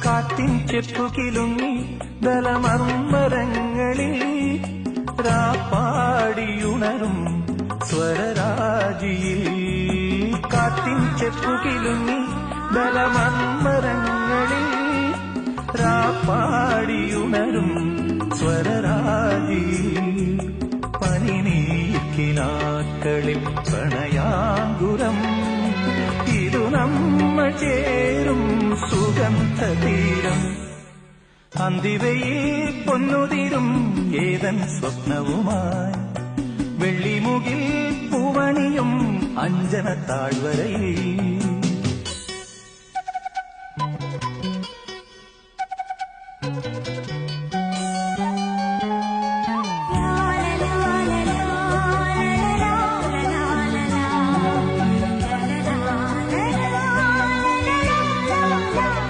കാറ്റിൻ ചെപ്പുകിലുങ്ങി ദലമർമ്മരങ്ങളിൽ രാപ്പാടിയുണരും സ്വരരാജിയിൽ. കാറ്റിൻ ചെപ്പുകിലുങ്ങി ദലമർമ്മരങ്ങളിൽ രാപ്പാടിയുണരും സ്വരരാജിയിൽ. പനിനീക്കിനാക്കളിൽ പ്രണയാങ്കുരം ഇതു നമ്മൾ ചേരും സുഗന്ധതീരം. അന്തിവയിൽ പൊന്നുതിരും ഏതൻ സ്വപ്നവുമായി വെള്ളിമുകിൽ പൂവണിയും അഞ്ജന താഴ്വരയിൽ.